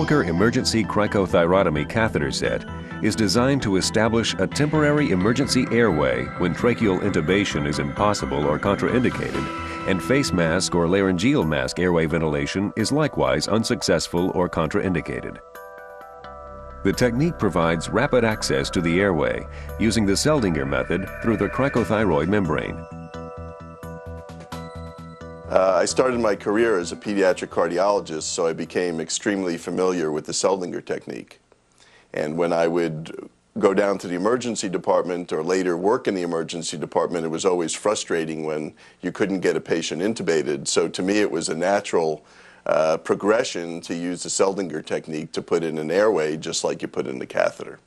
Melker emergency cricothyrotomy catheter set is designed to establish a temporary emergency airway when tracheal intubation is impossible or contraindicated, and face mask or laryngeal mask airway ventilation is likewise unsuccessful or contraindicated. The technique provides rapid access to the airway using the Seldinger method through the cricothyroid membrane. I started my career as a pediatric cardiologist, so I became extremely familiar with the Seldinger technique. And when I would go down to the emergency department or later work in the emergency department, it was always frustrating when you couldn't get a patient intubated. So to me, it was a natural progression to use the Seldinger technique to put in an airway just like you put in the catheter.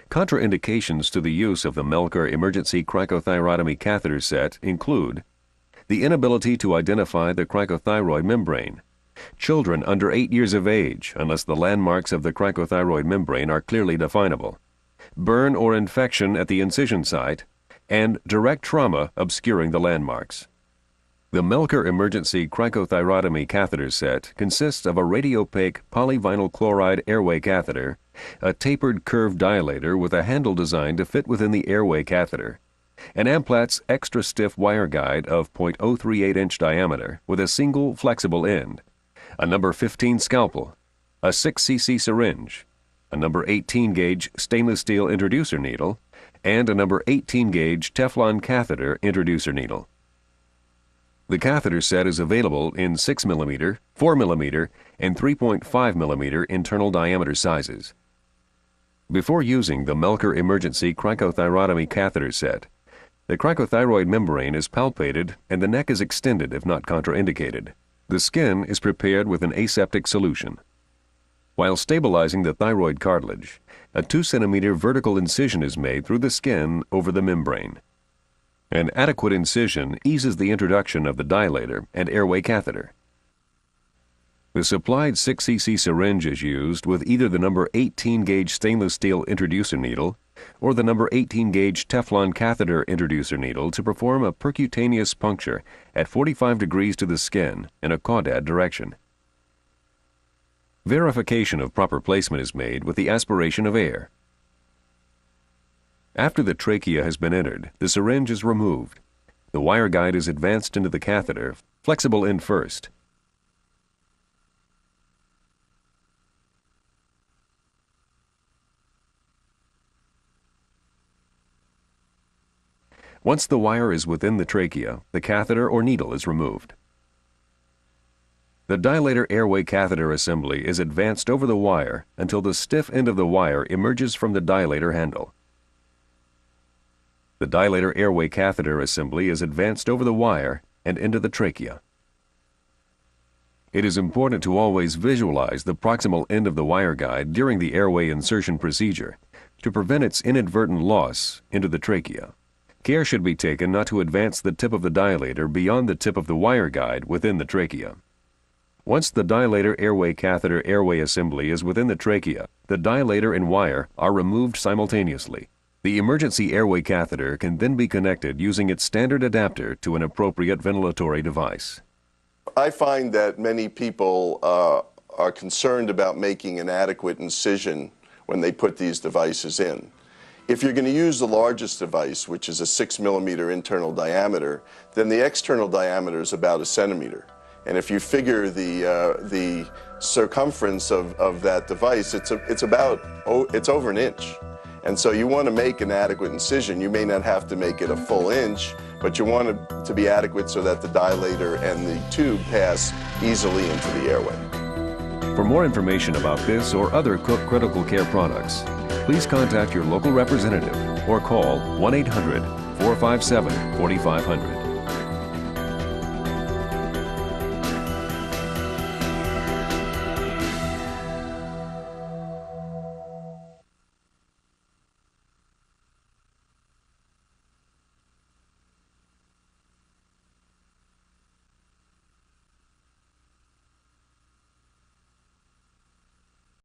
Contraindications to the use of the Melker emergency cricothyrotomy catheter set include the inability to identify the cricothyroid membrane, children under 8 years of age unless the landmarks of the cricothyroid membrane are clearly definable, burn or infection at the incision site, and direct trauma obscuring the landmarks. The Melker emergency cricothyrotomy catheter set consists of a radiopaque polyvinyl chloride airway catheter, a tapered curved dilator with a handle designed to fit within the airway catheter, an Amplatz extra stiff wire guide of 0.038-inch diameter with a single flexible end, a number 15 scalpel, a 6 cc syringe, a number 18 gauge stainless steel introducer needle, and a number 18 gauge Teflon catheter introducer needle. The catheter set is available in 6 mm, 4 mm, and 3.5 mm internal diameter sizes. Before using the Melker emergency cricothyrotomy catheter set, the cricothyroid membrane is palpated and the neck is extended if not contraindicated. The skin is prepared with an aseptic solution. While stabilizing the thyroid cartilage, a 2 cm vertical incision is made through the skin over the membrane. An adequate incision eases the introduction of the dilator and airway catheter. The supplied 6 cc syringe is used with either the number 18 gauge stainless steel introducer needle or the number 18 gauge Teflon catheter introducer needle to perform a percutaneous puncture at 45 degrees to the skin in a caudad direction. Verification of proper placement is made with the aspiration of air. After the trachea has been entered, the syringe is removed. The wire guide is advanced into the catheter, flexible end first. Once the wire is within the trachea, the catheter or needle is removed. The dilator airway catheter assembly is advanced over the wire until the stiff end of the wire emerges from the dilator handle. The dilator airway catheter assembly is advanced over the wire and into the trachea. It is important to always visualize the proximal end of the wire guide during the airway insertion procedure to prevent its inadvertent loss into the trachea. Care should be taken not to advance the tip of the dilator beyond the tip of the wire guide within the trachea. Once the dilator airway catheter airway assembly is within the trachea, the dilator and wire are removed simultaneously. The emergency airway catheter can then be connected using its standard adapter to an appropriate ventilatory device. I find that many people are concerned about making an adequate incision when they put these devices in. If you're going to use the largest device, which is a 6 mm internal diameter, then the external diameter is about 1 centimeter. And if you figure the circumference of that device, it's over 1 inch. And so you want to make an adequate incision. You may not have to make it a full inch, but you want it to be adequate so that the dilator and the tube pass easily into the airway. For more information about this or other Cook Critical Care products, please contact your local representative or call 1-800-457-4500.